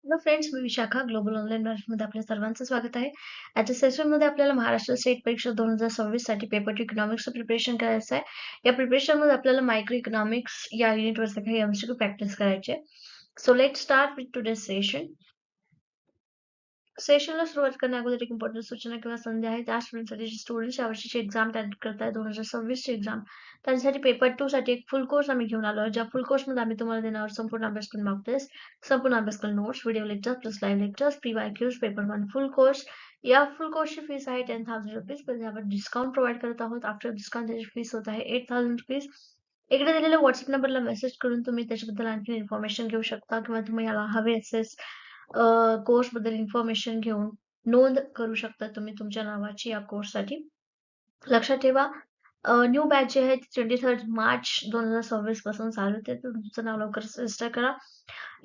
Hello friends, मी Vishakha. Global online मध्ये आपल्या सर्वांचं स्वागत आहे. आजच्या सेशनमध्ये आपल्याला महाराष्ट्र स्टेट परीक्षा 2026 साठी पेपर 2 इकॉनॉमिक्सचं प्रिपरेशन करायचं आहे. या प्रिपरेशनमध्ये आपल्याला मायक्रो इकॉनॉमिक्स या युनिटवरचे काही एमसीक्यू प्रॅक्टिस करायचे. So let start with today's session. सेशनला सुरुवात करण्या अगोदर एक इम्पॉर्टंट सूचना किंवा संधी आहे. त्या स्टुडंटसाठी जे स्टुडंट्स यावर्षीची एक्झाम तयार करताय 2026 ची एक्झाम, त्यांच्यासाठी पेपर 2 साठी एक फुल कोर्स आम्ही घेऊन आलो. ज्या फुल कोर्समध्ये आम्ही तुम्हाला देणार संपूर्ण अभ्यासक्रम मॉक टेस्ट, संपूर्ण अभ्यासक्रम notes, video lecture plus live lectures, PYQs, paper 1 फुल कोर्स. या फुल कोर्सची फीस आहे 10,000 रुपीज. पण यावर डिस्काउंट प्रोव्हाइड करत आहोत. आफ्टर डिस्काउंट त्याची फीस होत आहे 8,000 रुपीज. इकडे दिलेल्या व्हॉट्सअप नंबरला मेसेज करून तुम्ही त्याच्याबद्दल आणखी इन्फॉर्मेशन घेऊ शकता किंवा तुम्ही याला हवे असेल कोर्स बद्दल इन्फॉर्मेशन घेऊन नोंद करू शकता तुम्ही तुमच्या नावाची या कोर्ससाठी. लक्षात ठेवा, न्यू बॅच जी आहे 23 मार्च 2026 पासून चालू होते. तुमचं नाव लवकर रजिस्टर करा.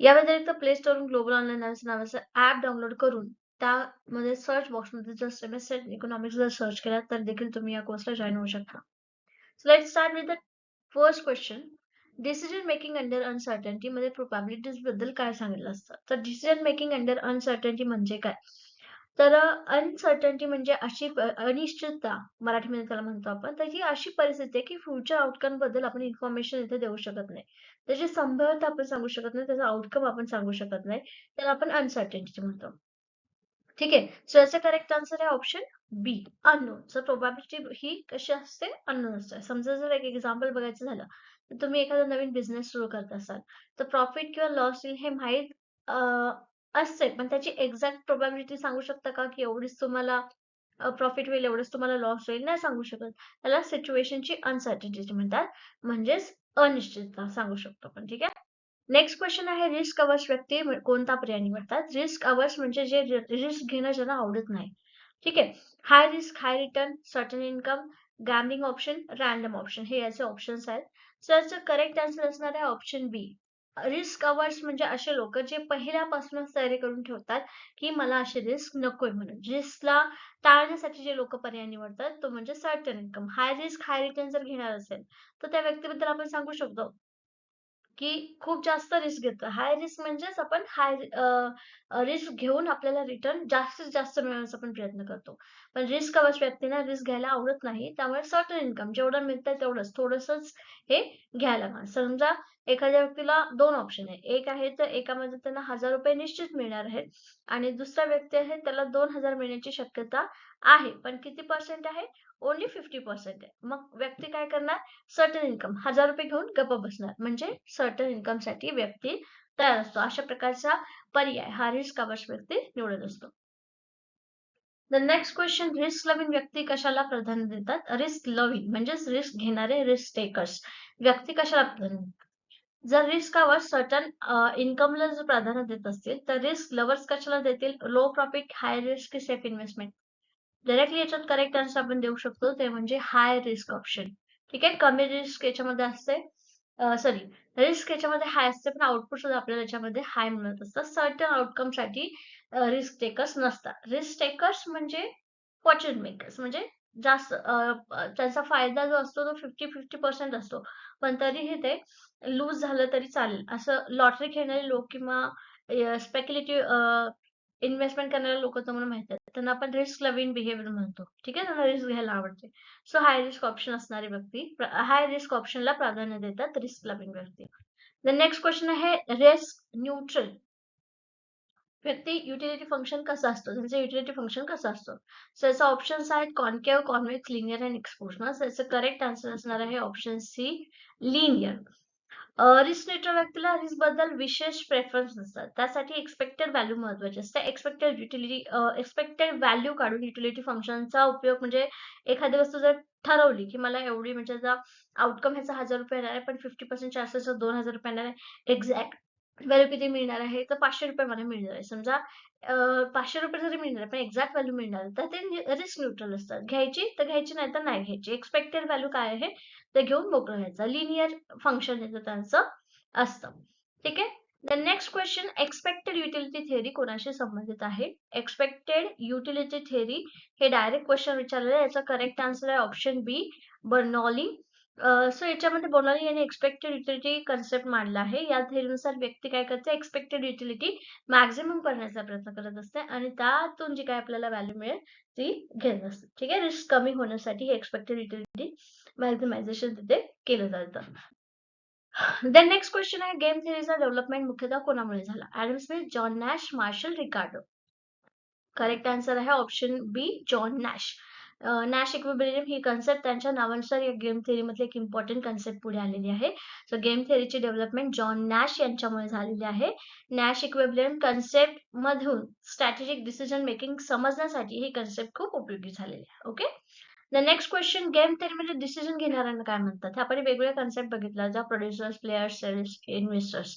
या व्यतिरिक्त प्ले स्टोअरवरून ग्लोबल ऑनलाईन नावाचं ऍप डाउनलोड करून त्यामध्ये सर्च बॉक्समध्ये जर सेमेस्टर इकॉनॉमिक्स जर सर्च केला तर देखील तुम्ही या कोर्सला जॉईन होऊ शकता. So let's start with the first question. Decision making under uncertainty मध्ये प्रोबॅबिलिटीज बद्दल काय सांगितलं असतं? तर डिसिजन मेकिंग अंडर अनसर्टनिटी म्हणजे काय? तर अनसर्टनिटी म्हणजे अशी अनिश्चितता मराठीमध्ये त्याला म्हणतो आपण. तर ही अशी परिस्थिती आहे की फ्युचर आउटकम बद्दल आपण इन्फॉर्मेशन इथे देऊ शकत नाही. त्याची संभाव्यता आपण सांगू शकत नाही, त्याचा आउटकम आपण सांगू शकत नाही. त्याला आपण अनसर्टनिटी म्हणतो. ठीक आहे. सो याचा करेक्ट आन्सर आहे ऑप्शन बी, अननोन. सो प्रोबॅबिलिटी ही कशी असते? अननोन असते. समजा जर एक एक्झाम्पल बघायचं झालं तर तुम्ही एखादा नवीन बिझनेस सुरू करत असाल तर प्रॉफिट किंवा लॉस येईल हे माहीत असते, पण त्याची एक्झॅक्ट प्रोबॅबिलिटी सांगू शकता का की एवढीच तुम्हाला प्रॉफिट होईल, एवढंच तुम्हाला लॉस होईल? नाही सांगू शकत. त्याला सिच्युएशनची अनसर्टिनिटी म्हणतात, म्हणजेच अनिश्चितता सांगू शकतो आपण. ठीक आहे. नेक्स्ट क्वेश्चन आहे, रिस्क अवर्स व्यक्ती कोणता पर्याय निवडतात? रिस्क अवर्स म्हणजे जे रिस्क घेणं ज्यांना आवडत नाही. ठीक आहे. High risk, high return, certain income, gambling option, random option, हे याचे ऑप्शन्स आहेत. सो याचं करेक्ट आन्सर असणार आहे ऑप्शन बी. रिस्क अवर्स म्हणजे असे लोक जे पहिल्यापासूनच तयारी करून ठेवतात की मला अशी रिस्क नकोय म्हणून. रिस्कला टाळण्यासाठी जे लोक पर्याय निवडतात तो म्हणजे सर्टन इन्कम. हाय रिस्क, हाय रिटर्न जर घेणार असेल तर त्या व्यक्तीबद्दल आपण सांगू शकतो की खूप जास्त रिस्क घेतो. हाय रिस्क म्हणजेच आपण हाय रिस्क घेऊन आपल्याला रिटर्न जास्तीत जास्त मिळवण्याचा आपण प्रयत्न करतो. पण रिस्क अवर्स व्यक्तींना रिस्क घ्यायला आवडत नाही. त्यामुळे सर्टन इन्कम जेवढं मिळतंय तेवढंच थोडंसंच हे घ्यायला लागणार. समजा एखाद्या व्यक्तीला 2 ऑप्शन आहे. एक आहे तर एकामध्ये त्यांना ₹1000 निश्चित मिळणार आहेत आणि दुसरा व्यक्ती आहे त्याला 2000 मिळण्याची शक्यता आहे. पण किती पर्सेंट आहे? ओन्ली 50% आहे. मग व्यक्ती काय करणार? सर्टन इन्कम ₹1000 घेऊन गप्प बसणार. म्हणजे सर्टन इन्कम साठी व्यक्ती तयार असतो. अशा प्रकारचा पर्याय हा रिस्क अवर्स व्यक्ती निवडत असतो. The next question, risk loving व्यक्ती कशाला प्राधान्य देतात? रिस्क लविंग म्हणजेच रिस्क घेणारे रिस्क टेकर्स व्यक्ती कशाला प्राधान्य देतात? जर रिस्क अवर्स सर्टन इन्कमला जर प्राधान्य देत असतील तर रिस्क लवर्स कशाला देतील? Low profit, high risk, safe investment. Directly याच्यात करेक्ट आन्सर आपण देऊ शकतो ते म्हणजे हाय रिस्क ऑप्शन. ठीक आहे. कमी रिस्क याच्यामध्ये असते, सॉरी, रिस्क याच्यामध्ये हाय असते पण आउटपुट सुद्धा आपल्याला याच्यामध्ये हाय मिळत असतं. सर्टन आउटकम साठी रिस्क टेकर्स नसतात. रिस्क टेकर्स म्हणजे फॉर्च्यून मेकर्स, म्हणजे जास्त त्यांचा फायदा जो असतो तो 50-50% असतो. पण तरीही ते लूज झालं तरी चालेल असं लॉटरी खेळणारे लोक किंवा स्पेक्युलेटिव्ह इन्व्हेस्टमेंट करणारे लोक तुम्हाला माहित आहेत. त्यांना आपण रिस्क लविंग बिहेवियर म्हणतो. ठीक आहे. त्यांना रिस्क घ्यायला आवडते. सो हाय रिस्क ऑप्शन असणारी व्यक्ती हाय रिस्क ऑप्शनला प्राधान्य देतात रिस्क लविंग व्यक्ती. द नेक्स्ट क्वेश्चन आहे, रिस्क न्यूट्रल व्यक्ती युटिलिटी फंक्शन कसा असतो? त्यांचं युटिलिटी फंक्शन कसं असतं? सो याचा ऑप्शन्स आहेत कॉन्केव्ह, कॉन्व्हेक्स, लिनियर आणि एक्सपोजनल. सो याचं करेक्ट आन्सर असणार आहे option C, linear. Risk neutral व्यक्तीला रिस्क बद्दल विशेष प्रेफरन्स नसतात. त्यासाठी एक्सपेक्टेड व्हॅल्यू महत्वाची असते. एक्सपेक्टेड व्हॅल्यू काढून युटिलिटी फंक्शनचा उपयोग म्हणजे एखादी वस्तू जर ठरवली की मला एवढी म्हणजे आउटकम ह्याचा ₹1000 येणार आहे पण 50% चान्सेस ₹2000 येणार आहे. एक्झॅक्ट व्हॅल्यू किती मिळणार आहे? तर ₹500 मला मिळणार आहे. समजा ₹500 जरी मिळणार पण एक्झॅक्ट व्हॅल्यू मिळणार तर ते रिस्क न्यूट्रल असतात. घ्यायची तर घ्यायची, नाही तर नाही घ्यायची. एक्सपेक्टेड व्हॅल्यू काय आहे ते घेऊन मोकळं व्हायचं. लिनियर फंक्शन याचं त्यांचं असतं. ठीक आहे. The next question, expected utility theory कोणाशी संबंधित आहे? एक्सपेक्टेड युटिलिटी थिअरी हे डायरेक्ट क्वेश्चन विचारलेलं आहे. याचा करेक्ट आन्सर आहे ऑप्शन बी, बर्नौली. सो याच्यामध्ये बोनाली यांनी एक्सपेक्टेड युटिलिटी कन्सेप्ट मांडला आहे. या थेरीनुसार व्यक्ती काय करते, एक्सपेक्टेड युटिलिटी मॅक्झिमम करण्याचा प्रयत्न करत असते आणि त्यातून जी काय आपल्याला व्हॅल्यू मिळेल ती घेत असते. ठीक आहे, रिस्क कमी होण्यासाठी एक्सपेक्टेड युटिलिटी मॅक्झिमायझेशन तिथे केलं जातं. देन नेक्स्ट क्वेश्चन आहे, गेम थेअरीचा डेव्हलपमेंट मुख्यतः कोणामुळे झाला? Adam Smith, John Nash, Marshall, Ricardo. Correct answer आहे option B, John Nash. Nash equilibrium ही कन्सेप्ट त्यांच्या नावानुसार या गेम थेअरी मधली एक इम्पॉर्टंट कन्सेप्ट पुढे आलेली आहे. सो गेम थेअरीची डेव्हलपमेंट जॉन नॅश यांच्यामुळे झालेली आहे. नॅश इक्विलिब्रियम कन्सेप्ट मधून स्ट्रॅटेजिक डिसिजन मेकिंग समजण्यासाठी ही कन्सेप्ट खूप उपयोगी झालेली आहे. Okay, the next question, game theory म्हणजे डिसिजन घेणाऱ्यांना काय म्हणतात? आपण वेगवेगळ्या कन्सेप्ट बघितला, ज्या producers, players, sales, investors.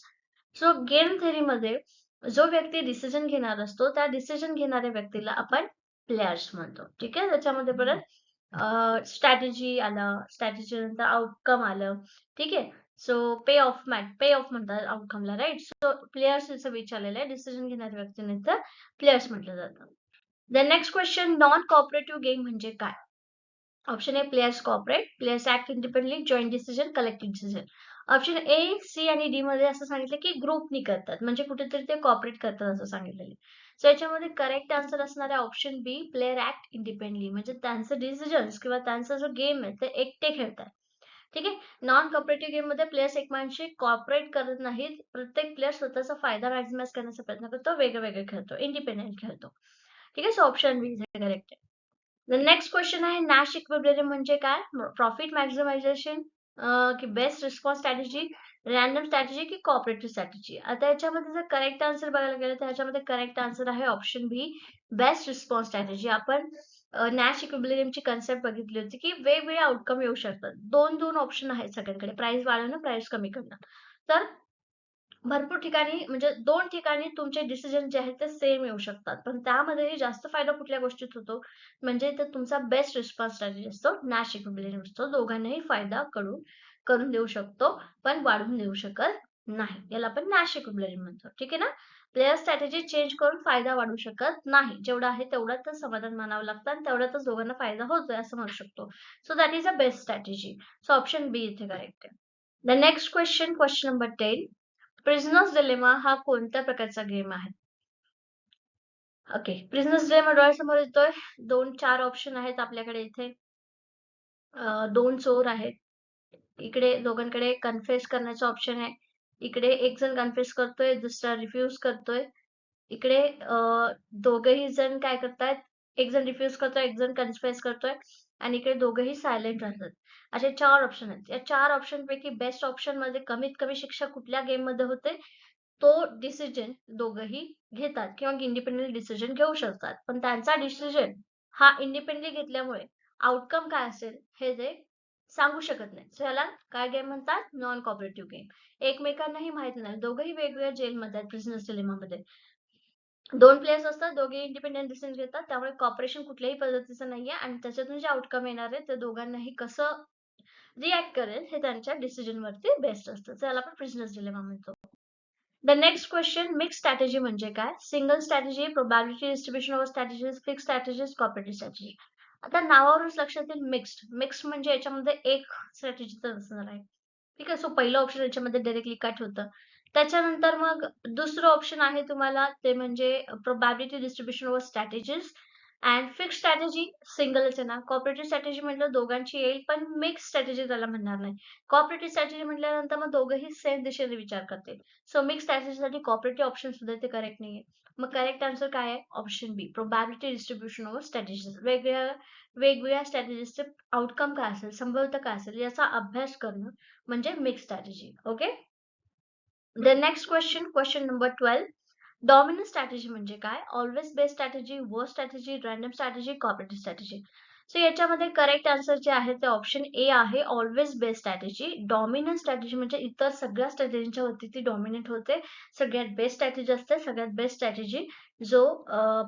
So game theory मध्ये जो व्यक्ती डिसिजन घेणार असतो त्या डिसिजन घेणाऱ्या व्यक्तीला आपण प्लेयर्स म्हणतो. ठीक आहे, त्याच्यामध्ये परत स्ट्रॅटेजी आलं, स्ट्रॅटेजी नंतर आउटकम आलं. ठीक आहे, सो पे ऑफ म्हणतात आउटकमला, राईट? सो प्लेयर्स याचं विचारलेलं आहे, डिसिजन घेणाऱ्या व्यक्तीनंतर प्लेयर्स म्हटलं जातं. The next question, non cooperative game म्हणजे काय? Option A, players cooperate, players act independently, joint decision, collective decision. Option A, C आणि डी मध्ये असं सांगितलं की ग्रुपनी करतात, म्हणजे कुठेतरी ते कॉपरेट करतात असं सांगितलेलं. सो याच्यामध्ये करेक्ट आन्सर असणार आहे ऑप्शन बी, प्लेयर ऍक्ट इंडिपेंडेंटली, म्हणजे त्यांचे डिसिजन्स किंवा त्यांचा जो गेम आहे ते एकटे खेळतात. ठीक आहे, नॉन कॉपरेटिव्ह गेम मध्ये प्लेयर्स एकमेकांशी कॉपरेट करत नाहीत. प्रत्येक प्लेयर स्वतःचा फायदा मॅक्झिमाइज करण्याचा प्रयत्न करतो, वेगळे वेगळे खेळतो, इंडिपेंडेंट खेळतो. ठीक आहे, so option B is correct. The next question आहे, नॅश इक्विलिब्रियम म्हणजे काय? प्रॉफिट मॅक्झिमायझेशन की best response strategy, random strategy की कॉपरेटिव्ह स्ट्रॅटेजी? आता याच्यामध्ये जर करेक्ट आन्सर बघायला गेलं तर ह्याच्यामध्ये करेक्ट आन्सर आहे option B, best response strategy. आपण नॅश इक्विलिब्रियमची कन्सेप्ट बघितली होती की वेगवेगळे आउटकम येऊ शकतात. दोन दोन ऑप्शन आहेत सगळ्यांकडे, प्राइस वाढवणं, प्राइस कमी करणं. तर भरपूर ठिकाणी म्हणजे दोन ठिकाणी तुमचे डिसिजन जे आहेत ते सेम येऊ शकतात, पण त्यामध्येही जास्त फायदा कुठल्या गोष्टीत होतो, म्हणजे तर तुमचा बेस्ट रिस्पॉन्स स्ट्रॅटेजी असतो, नॅश इक्विलिब्रियम असतो. दोघांनाही फायदा करून देऊ शकतो, पण वाढवून देऊ शकत नाही. याला आपण नॅश इक्विलिब्रियम म्हणतो. ठीक आहे ना, प्लेयर स्ट्रॅटेजी चेंज करून फायदा वाढवू शकत नाही. जेवढा आहे तेवढ्यातच समाधान मानावं लागतं आणि तेवढ्यातच दोघांना फायदा होतोय असं म्हणू शकतो. So that is a best strategy. So option B इथे करेक्ट आहे. The next question, question number 10, prisoner's dilemma हा कोणत्या प्रकारचा गेम आहे? ओके, प्रिझनर्स डिलेमा डोळ्यासमोर येतोय. 4 ऑप्शन आहेत आपल्याकडे इथे. 2 चोर आहेत. इकडे दोघांकडे कन्फेस करण्याचा ऑप्शन आहे. इकडे एक जण कन्फेस करतोय, दुसरा रिफ्यूज करतोय. इकडे दोघंही जण काय करतायत, एक जण रिफ्यूज करतोय, एक जण कन्फेस करतोय आणि इकडे दोघंही सायलेंट राहतात. असे 4 ऑप्शन आहेत. या 4 ऑप्शन पैकी बेस्ट ऑप्शन मध्ये कमीत कमी शिक्षा कुठल्या गेम मध्ये होते, तो डिसिजन दोघंही घेतात किंवा इंडिपेंडेंट डिसिजन घेऊ शकतात. पण त्यांचा डिसिजन हा इंडिपेंडेंटली घेतल्यामुळे आउटकम काय असेल हे ते सांगू शकत नाही. सो याला काय गेम म्हणतात? Non cooperative game. एकमेकांनाही माहित नाही, दोघंही वेगवेगळ्या जेलमध्ये आहेत प्रिझनर्स डिलेमामध्ये. 2 प्लेयर्स असतात, दोघे इंडिपेंडेंट डिसिजन घेतात, त्यामुळे कॉपरेशन कुठल्याही पद्धतीचं नाहीये आणि त्याच्यातून जे आउटकम येणार आहे ते दोघांनाही कसं रिॲक्ट करेल हे त्यांच्या डिसिजन वरती बेस्ट असतं. तर याला आपण प्रिझनर्स डिलेमा म्हणतो. The next question, mix strategy म्हणजे काय? Single strategy, probability distribution of strategies, fix strategies, cooperative strategy. आता नावावरूनच लक्षात येईल मिक्स्ड. मिक्स्ड म्हणजे याच्यामध्ये एक स्ट्रॅटेजी तर असणार आहे. ठीक आहे, सो पहिलं ऑप्शन याच्यामध्ये डायरेक्टली कट होतं. त्याच्यानंतर मग दुसरं ऑप्शन आहे तुम्हाला, ते म्हणजे probability distribution of strategies and fix strategy. सिंगलच आहे ना. कॉपरेटिव्ह स्ट्रॅटेजी म्हटलं दोघांची येईल, पण मिक्स स्ट्रॅटेजी त्याला म्हणणार नाही. कॉपरेटिव्ह स्ट्रॅटेजी म्हटल्यानंतर मग दोघंही सेम दिशेने विचार करतील. सो मिक्स स्ट्रॅटेजीसाठी कॉपरेटिव्ह ऑप्शन सुद्धा ते करेक्ट नाहीये. मग करेक्ट आन्सर काय आहे? Option B, probability distribution of strategies. वेगवेगळ्या स्ट्रॅटेजीजचे आउटकम काय असेल, संभवता काय असेल याचा अभ्यास करणं म्हणजे mix strategy. Okay, the next question, question number 12, dominant strategy म्हणजे काय? Always best strategy, worst strategy, random strategy, cooperative strategy. So याच्यामध्ये करेक्ट आन्सर जे आहे ते ऑप्शन ए आहे, always best strategy. Dominant strategy म्हणजे इतर सगळ्या स्ट्रॅटेजीच्या वरती ती डॉमिनंट होते. सगळ्यात बेस्ट स्ट्रॅटेजी असते, सगळ्यात बेस्ट स्ट्रॅटेजी जो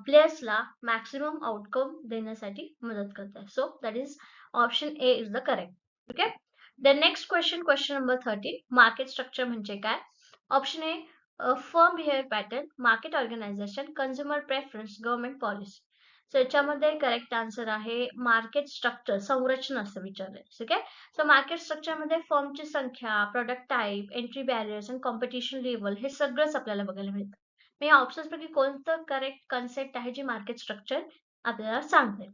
प्लेयर्सला मॅक्सिमम आउटकम देण्यासाठी मदत करते. So that is option A is the correct. Okay, the next question, question number 13, market structure म्हणजे काय? ऑप्शन ए, firm behavior pattern, market organization, consumer preference, government policy. So याच्यामध्ये correct answer आहे market structure, संरचना असं विचारलंय. ठीक आहे. So market स्ट्रक्चरमध्ये फर्मची संख्या, प्रोडक्ट टाईप, एंट्री बॅरियर्स आणि कॉम्पिटिशन लेवल हे सगळंच आपल्याला बघायला मिळतं. मी या ऑप्शन्सपैकी कोणतं करेक्ट कन्सेप्ट आहे जी मार्केट स्ट्रक्चर आपल्याला सांगते.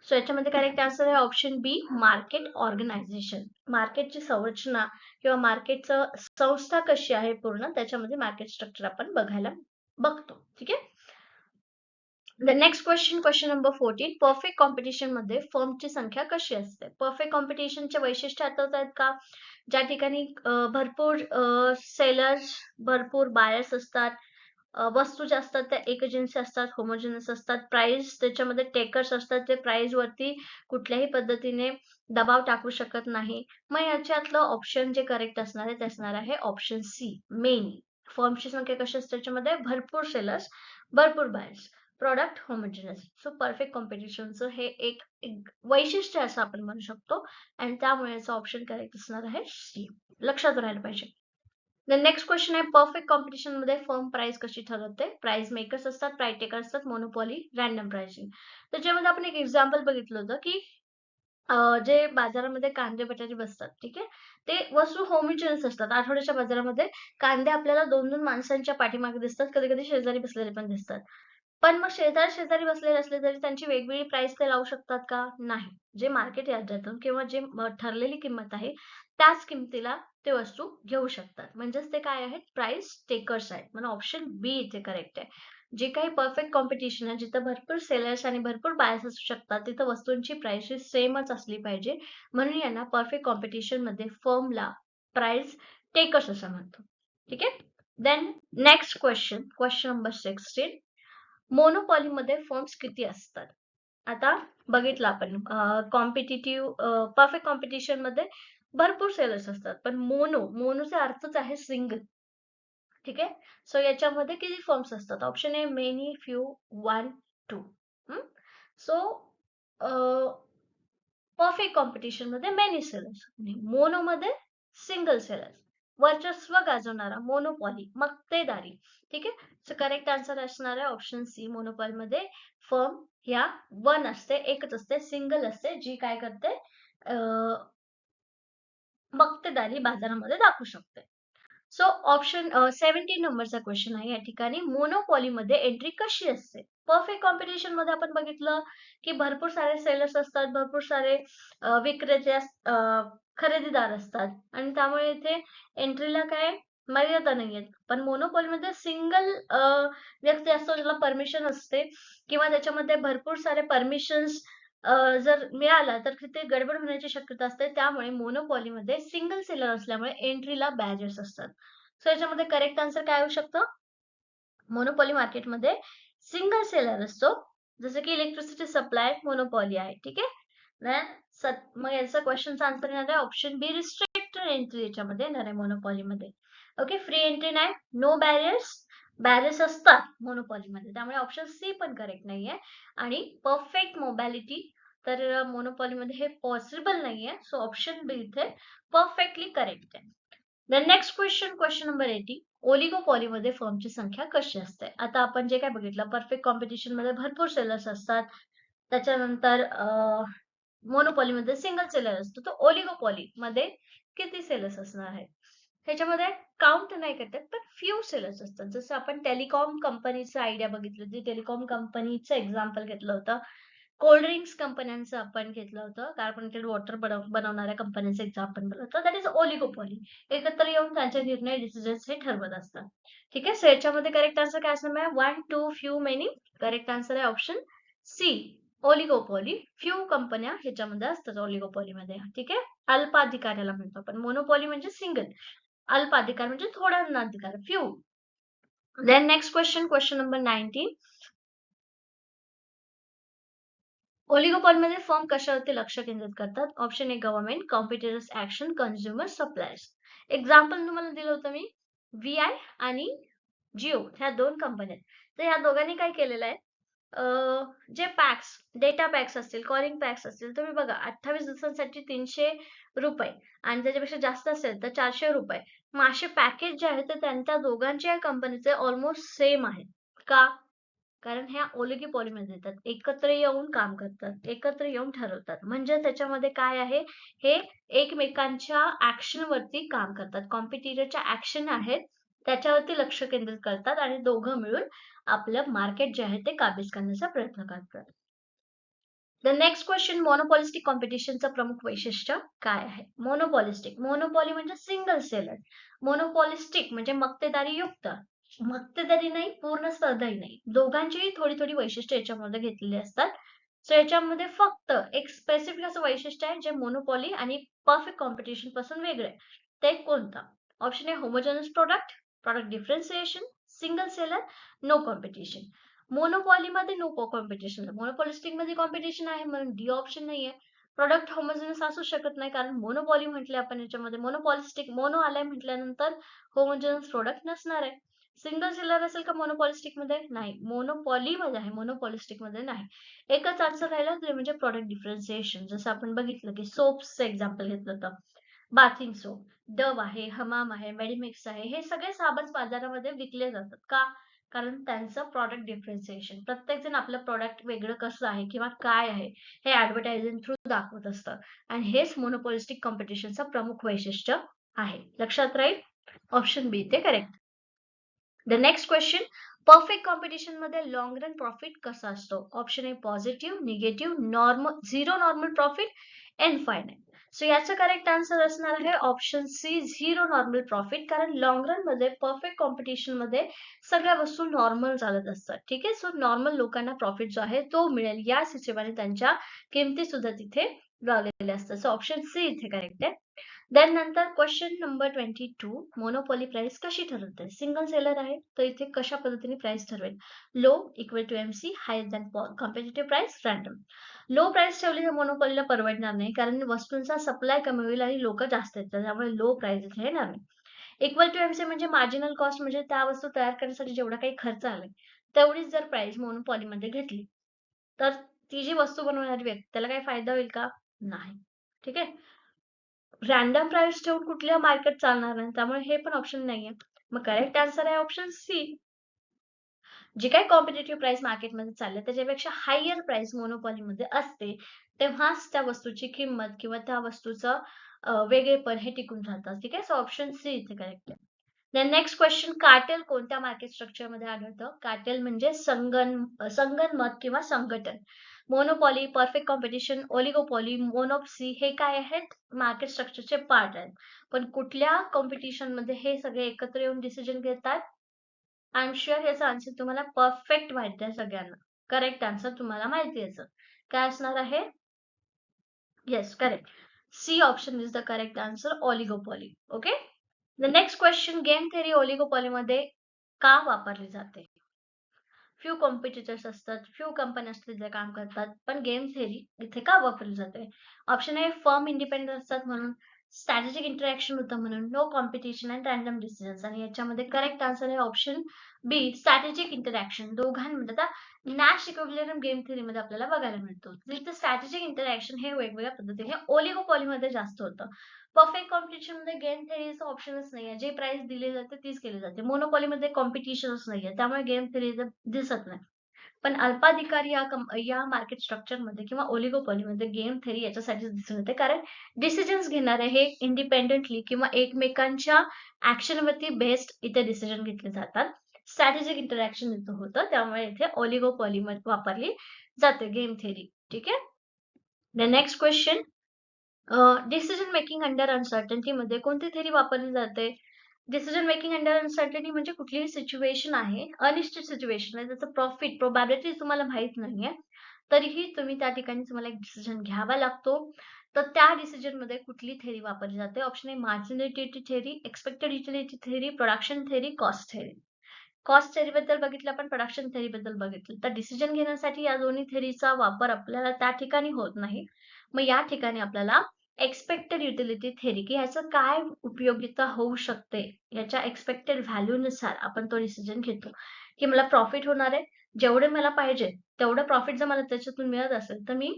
सो याच्यामध्ये करेक्ट आन्सर आहे ऑप्शन बी, मार्केट ऑर्गनायझेशन. मार्केटची संरचना किंवा मार्केटचं संस्था कशी आहे पूर्ण, त्याच्यामध्ये मार्केट स्ट्रक्चर आपण बघायला बघतो. ठीक आहे. The next question number 14. Perfect competition मध्ये फर्मची संख्या कशी असते? परफेक्ट कॉम्पिटिशनचे वैशिष्ट्य आठवत आहेत का? ज्या ठिकाणी भरपूर सेलर्स, भरपूर बायर्स असतात, वस्तू ज्या असतात त्या एकजिन्सी असतात, होमोजिनस असतात, प्राइस त्याच्यामध्ये टेकर्स असतात, ते प्राइस वरती कुठल्याही पद्धतीने दबाव टाकू शकत नाही. मग याच्यातलं ऑप्शन जे करेक्ट असणार आहे ते असणार आहे ऑप्शन सी, मेनी. फर्मची संख्या कशी असते त्याच्यामध्ये? भरपूर सेलर्स, भरपूर buyers, product homogeneous. So perfect कॉम्पिटिशनचं हे एक वैशिष्ट्य असं आपण म्हणू शकतो आणि त्यामुळे याचा ऑप्शन करेक्ट असणार आहे सी. लक्षात राहायला पाहिजे. द नेक्स्ट क्वेश्चन आहे परफेक्ट कॉम्पिटिशन मध्ये फर्म प्राइस कशी ठरवते? प्राइस मेकर्स असतात, प्राइस टेकर असतात, मोनोपॉली, रॅन्डम प्राइसिंग. त्याच्यामध्ये आपण एक एक्झाम्पल बघितलं होतं की जे बाजारामध्ये कांदे बटाटे बसतात, ठीक आहे, ते वस्तू होमोजिनस असतात. आठवड्याच्या बाजारामध्ये कांदे आपल्याला 2-2 माणसांच्या पाठीमागे दिसतात, कधी कधी शेजारी बसलेले पण दिसतात. पण मग शेजारी बसलेले असले तरी त्यांची वेगवेगळी प्राइस ते लावू शकतात का? नाही. जे मार्केट यार्डातून किंवा जे ठरलेली किंमत आहे त्याच किमतीला ते वस्तू घेऊ शकतात. म्हणजेच ते काय आहेत? प्राइस टेकर्स आहेत. म्हणून ऑप्शन बी इथे करेक्ट आहे. जे काही परफेक्ट कॉम्पिटिशन आहे, जिथं भरपूर सेलर्स आणि भरपूर बायर्स असू शकतात, तिथं वस्तूंची प्राइस ही सेमच असली पाहिजे. म्हणून यांना परफेक्ट कॉम्पिटिशन मध्ये फर्मला प्राइस टेकर्स असं म्हणतो. ठीक आहे. Then next question number 16. मोनोपॉलीमध्ये फर्म्स किती असतात? आता बघितलं आपण कॉम्पिटिटिव्ह परफेक्ट कॉम्पिटिशन मध्ये भरपूर सेलर्स असतात, पण मोनोचा अर्थच आहे सिंगल. ठीक आहे. सो याच्यामध्ये किती फर्म्स असतात? Option A many, few, 1, 2. So perfect competition मध्ये मेनी सेलर्स आणि मोनो मध्ये सिंगल सेलर्स. वर्चस्व गाजवणारा मोनोपॉली, मक्तेदारी. ठीक आहे. सो करेक्ट आन्सर असणार आहे ऑप्शन सी, मोनोपॉली मध्ये फर्म ह्या 1 असते, एकच असते, सिंगल असते, जी काय करते मक्तेदारी बाजारामध्ये दाखवू शकते. सो ऑप्शन 17 नंबरचा क्वेश्चन आहे या ठिकाणी, मोनोपॉलीमध्ये एंट्री कशी असते? परफेक्ट कॉम्पिटिशन मध्ये आपण बघितलं की भरपूर सारे सेलर्स असतात, भरपूर सारे विक्रेते खरेदीदार असतात आणि त्यामुळे इथे एंट्रीला काय मर्यादा नाहीयेत. पण मोनोपॉलीमध्ये सिंगल व्यक्ती असतो ज्याला परमिशन असते किंवा त्याच्यामध्ये भरपूर सारे परमिशन्स जर मिळाला तर तिथे गडबड होण्याची शक्यता असते. त्यामुळे मोनोपॉलीमध्ये सिंगल सेलर असल्यामुळे एंट्रीला बॅरियर्स असतात. सो याच्यामध्ये करेक्ट आन्सर काय होऊ शकतं? मोनोपॉली मार्केटमध्ये सिंगल सेलर असतो, जसं की इलेक्ट्रिसिटी सप्लाय मोनोपॉली आहे. ठीक आहे. मग याचा क्वेश्चनचा आन्सर येणार आहे ऑप्शन बी, रिस्ट्रिक्टेड एंट्री याच्यामध्ये येणार आहे मोनोपॉलीमध्ये. ओके. फ्री एंट्री नाही, नो बॅरियर्स. बॅरियर्स असतात मोनोपॉलीमध्ये, त्यामुळे ऑप्शन सी पण करेक्ट नाहीये. आणि परफेक्ट मोबॅलिटी तर मोनोपॉलीमध्ये हे पॉसिबल नाहीये. सो ऑप्शन बी इथे परफेक्टली करेक्ट आहे. The next question number 18. ओलिगोपॉलीमध्ये फर्मची संख्या कशी असते? आता आपण जे काय बघितलं, परफेक्ट कॉम्पिटिशन मध्ये भरपूर सेलर्स असतात, त्याच्यानंतर मोनोपॉलीमध्ये सिंगल सेलर असतो, तर ओलिगोपॉली मध्ये किती सेलर्स असणार आहेत? ह्याच्यामध्ये काउंट नाही करतात, पण फ्यू सेलर्स असतात. जसं आपण टेलिकॉम कंपनीचं आयडिया बघितलं, जे टेलिकॉम कंपनीचं एक्झाम्पल घेतलं होतं, कोल्ड ड्रिंक्स कंपन्यांचं आपण घेतलं होतं, कार्बोनेटेड वॉटर बनवणाऱ्या कंपन्यांचं एक्झाम्पल बनवलं होतं, दॅट इज ओलिगोपॉली. एकत्र येऊन त्यांचे निर्णय डिसिजन्स हे ठरवत असतात. ठीक आहे. सो याच्यामध्ये करेक्ट आन्सर काय असणार आहे? 1, 2, फ्यू, मेनी. करेक्ट आन्सर आहे ऑप्शन सी, ओलिगोपॉली. फ्यू कंपन्या ह्याच्यामध्ये असतात ओलिगोपॉलीमध्ये. ठीक आहे. अल्पाधिकाऱ्याला म्हणतो आपण. मोनोपॉली म्हणजे सिंगल, अल्पाधिकार म्हणजे थोड्यांना अधिकार, few. Then next question number 19. ओलिगोपॉलमध्ये फर्म कशावरती लक्ष केंद्रित करतात? Option A government, competitors action, consumer, suppliers. Example तुम्हाला दिलं होतं मी, VI आणि जिओ ह्या 2 कंपन्या आहेत. तर ह्या दोघांनी काय केलेलं आहे, जे पॅक्स, डेटा पॅक्स असतील, कॉलिंग पॅक्स असतील, तुम्ही बघा 28 दिवसांसाठी ₹300 आणि त्याच्यापेक्षा जास्त असेल तर ₹400. मग असे पॅकेज जे आहेत ते त्यांच्या दोघांच्या कंपनीचे ऑलमोस्ट सेम आहेत. का? कारण ह्या ओलिगोपॉलीमध्ये येतात. एकत्र येऊन काम करतात, एकत्र येऊन ठरवतात. म्हणजे त्याच्यामध्ये काय आहे, हे एकमेकांच्या ॲक्शनवरती काम करतात. कॉम्पिटिटरच्या ॲक्शन आहेत, त्याच्यावरती लक्ष केंद्रित करतात आणि दोघं मिळून आपलं मार्केट जे आहे ते काबीज करण्याचा प्रयत्न करतात. द नेक्स्ट क्वेश्चन, मोनोपॉलिस्टिक कॉम्पिटिशनचं प्रमुख वैशिष्ट्य काय आहे? मोनोपॉलिस्टिक, मोनोपॉली म्हणजे सिंगल सेलर, मोनोपॉलिस्टिक म्हणजे मक्तेदारी युक्त. मक्तेदारी नाही, पूर्ण स्पर्धाही नाही. दोघांचीही थोडी थोडी वैशिष्ट्ये याच्यामध्ये घेतलेली असतात. सो याच्यामध्ये फक्त एक स्पेसिफिक असं वैशिष्ट्य आहे जे मोनोपॉली आणि परफेक्ट कॉम्पिटिशन पासून वेगळे आहे. ते कोणतं? Option A homogeneous product, product differentiation, single seller, no competition. मोनोपॉलीमध्ये नो कॉम्पिटिशन, मोनोपॉलिस्टिक मध्ये कॉम्पिटिशन आहे म्हणून डी ऑप्शन नाहीये. प्रोडक्ट होमोजेनस असू शकत नाही कारण मोनोपॉली म्हटले आपण याच्यामध्ये, मोनोपॉलिस्टिक मोनो आलाय म्हटल्यानंतर होमोजेनस प्रोडक्ट नसणार आहे. सिंगल सेलर असेल का मोनोपॉलिस्टिक मध्ये? नाही, मोनोपॉली मध्ये आहे, मोनोपॉलिस्टिक मध्ये नाही. एकच आन्सर राहिला ते म्हणजे प्रोडक्ट डिफरन्सिएशन. जसं आपण बघितलं की सोप्सचं एक्झाम्पल घेतलं होतं, बाथिंग सोप, डव आहे, हमाम आहे, मेडिमिक्स आहे, हे सगळे साबण बाजारामध्ये विकले जातात. का? कारण त्यांचं प्रॉडक्ट डिफरन्सिएशन, प्रत्येक जण आपलं प्रॉडक्ट वेगळं कसं आहे किंवा काय आहे हे ऍडव्हर्टायझिंग थ्रू दाखवत असतं आणि हेच मोनोपॉलिस्टिक कॉम्पिटिशनचं प्रमुख वैशिष्ट्य आहे. लक्षात राहील, ऑप्शन बी ते correct. The next question, perfect competition मध्ये लॉंग रन प्रॉफिट कसा असतो? Option A positive, negative, normal, zero normal profit, infinite. So याचं करेक्ट आन्सर असणार आहे option C, zero normal profit. कारण लॉंग रन मध्ये परफेक्ट कॉम्पिटिशन मध्ये सगळ्या वस्तू नॉर्मल चालत असतात. ठीक आहे, सो नॉर्मल लोकांना प्रॉफिट जो आहे तो मिळेल याच हिशोबाने त्यांच्या किमती सुद्धा तिथे लावलेल्या असतात. सो ऑप्शन सी इथे करेक्ट आहे. देन नंतर क्वेश्चन नंबर 22, मोनोपॉली प्राइस कशी ठरवते? सिंगल सेलर आहे तर इथे कशा पद्धतीने प्राइस ठरवेल? Low equal to MC, higher than competitive price, random. Low price ठेवली तर मोनोपॉलीला परवडणार नाही कारण वस्तूंचा सप्लाय कमी होईल आणि लोक जास्त येतात, त्यामुळे लो प्राइस इथे येणार नाही. इक्वल टू एमसी म्हणजे मार्जिनल कॉस्ट, म्हणजे त्या वस्तू तयार करण्यासाठी जेवढा काही खर्च आलाय तेवढीच जर प्राइस मोनोपॉलीमध्ये घेतली तर ती जी वस्तू बनवणारी व्यक्ती त्याला काही फायदा होईल का? नाही. ठीक आहे, रॅन्डम प्राइस ठेवून कुठलं मार्केट चालणार नाही, त्यामुळे हे पण ऑप्शन नाहीये. मग करेक्ट आन्सर आहे ऑप्शन सी. जी काही कॉम्पिटिटिव्ह प्राइस मार्केटमध्ये चालले त्याच्यापेक्षा हायर प्राइस मोनोपॉलीमध्ये असते, तेव्हाच त्या वस्तूची किंमत किंवा त्या वस्तूचं वेगळेपण हे टिकून राहतं. ठीक आहे, सो ऑप्शन सी इथे करेक्ट आहे. देन नेक्स्ट क्वेश्चन, कार्टेल कोणत्या मार्केट स्ट्रक्चर मध्ये आढळतं? कार्टेल म्हणजे संगनमत किंवा संघटन. मोनोपॉली, परफेक्ट कॉम्पिटिशन, ओलिगोपॉली, मोनोप्सी हे काय आहेत? मार्केट स्ट्रक्चरचे पार्ट आहेत. पण कुठल्या कॉम्पिटिशन मध्ये हे सगळे एकत्र येऊन डिसिजन घेतात? आय एम शुअर याचा आन्सर तुम्हाला परफेक्ट माहिती आहे सगळ्यांना. करेक्ट आन्सर तुम्हाला माहिती आहे याचं. काय असणार आहे? Yes, correct. C option is the correct answer, oligopoly. Okay. The next question, game theory ओलिगोपॉलीमध्ये का वापरली जाते? फ्यू कॉम्पिटिटर्स असतात, फ्यू कंपनी असतात जे काम करतात, पण गेम थेअरी इथे का वापरली जाते? ऑप्शन ए फर्म इंडिपेंडंट असतात म्हणून, स्ट्रॅटेजिक इंटरॅक्शन होतं म्हणून, no competition and random decisions. आणि याच्यामध्ये करेक्ट आन्सर आहे ऑप्शन बी, स्ट्रॅटेजिक इंटरॅक्शन. दोघांमध्ये आता नॅश इक्विलिब्रियम गेम थेअरीमध्ये आपल्याला बघायला मिळतो. तिथे स्ट्रॅटेजिक इंटरॅक्शन हे वेगवेगळ्या पद्धतीने ओलिगोपॉलीमध्ये जास्त होतं. परफेक्ट कॉम्पिटिशन मध्ये गेम थेअरीचा ऑप्शनच नाहीये, जे प्राइस दिली जाते तीच केली जाते. मोनोपॉलीमध्ये कॉम्पिटिशनच नाहीये, त्यामुळे गेम थेअरी दिसत नाही. पण अल्पाधिकार या मार्केट स्ट्रक्चरमध्ये किंवा ओलिगोपॉलीमध्ये गेम थेअरी याच्यासाठीच दिसून येते कारण डिसिजन्स घेणारे हे इंडिपेंडेंटली किंवा एकमेकांच्या ऍक्शनवरती बेस्ड इथे डिसिजन घेतले जातात. स्ट्रॅटेजिक इंटरॅक्शन इथं होतं, त्यामुळे इथे ओलिगोपॉली वापरली जाते गेम थेअरी. ठीक आहे. The next question, decision making under uncertainty मध्ये कोणती थेअरी वापरली जाते? डिसिजन मेकिंग अंडर अनसर्टन्टी म्हणजे कुठलीही सिच्युएशन आहे, अनिश्चित सिच्युएशन आहे, त्याचं प्रॉफिट प्रोबॅबिलिटी तुम्हाला माहित नाहीये, तरीही तुम्ही त्या ठिकाणी तुम्हाला एक डिसिजन घ्यावा लागतो. तर त्या डिसिजन मध्ये कुठली थेअरी वापरली जाते? Option A marginality theory, expected utility theory, production theory, cost theory. Cost theory बद्दल बघितलं, आपण प्रोडक्शन थेअरी बद्दल बघितलं. तर डिसिजन घेण्यासाठी या दोन्ही थेअरीचा वापर आपल्याला त्या ठिकाणी होत नाही. मग या ठिकाणी आपल्याला एक्सपेक्टेड युटिलिटी थेअरी की ह्याचं काय उपयोगिता होऊ शकते याच्या एक्सपेक्टेड व्हॅल्यू नुसार आपण तो डिसिजन घेतो की मला प्रॉफिट होणार आहे, जेवढे मला पाहिजे तेवढं प्रॉफिट जर मला त्याच्यातून मिळत असेल तर मी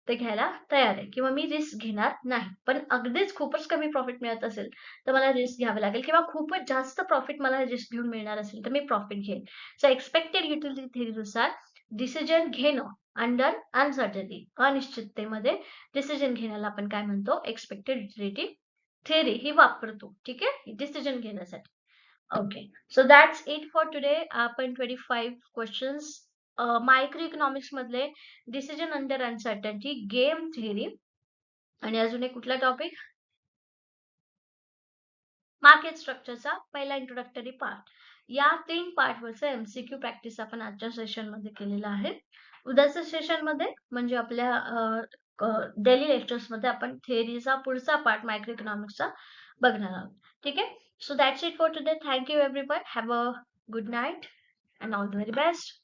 ते घ्यायला तयार आहे किंवा मी रिस्क घेणार नाही. पण अगदीच खूपच कमी प्रॉफिट मिळत असेल, तर मला रिस्क घ्यावी लागेल किंवा खूपच जास्त प्रॉफिट मला रिस्क घेऊन मिळणार असेल, तर मी प्रॉफिट घेईन. सो एक्सपेक्टेड युटिलिटी थिअरीनुसार डिसिजन घेणं अंडर अनसर्टनिटी, अनिश्चिततेमध्ये डिसिजन घेण्याला आपण काय म्हणतो? एक्सपेक्टेड युटिलिटी थिअरी ही वापरतो. ठीक आहे? डिसिजन घेण्यासाठी. Okay. So that's it for today. आपण 25 क्वेश्चन्स मायक्रो इकॉनॉमिक्स मधले decision under uncertainty, game theory आणि अजून एक कुठला टॉपिक? मार्केट स्ट्रक्चरचा पहिला इंट्रोडक्टरी पार्ट. या 3 पार्टवरचं एमसीक्यू प्रॅक्टिस आपण आजच्या सेशन मध्ये केलेलं आहे. उद्याच्या सेशन मध्ये म्हणजे आपल्या डेली लेक्चर्स मध्ये आपण थिअरीचा पुढचा पार्ट मायक्रो इकॉनॉमिक्सचा बघणार आहोत. ठीक आहे? So that's it for today. Thank you everyone. Have a good night and all the very best.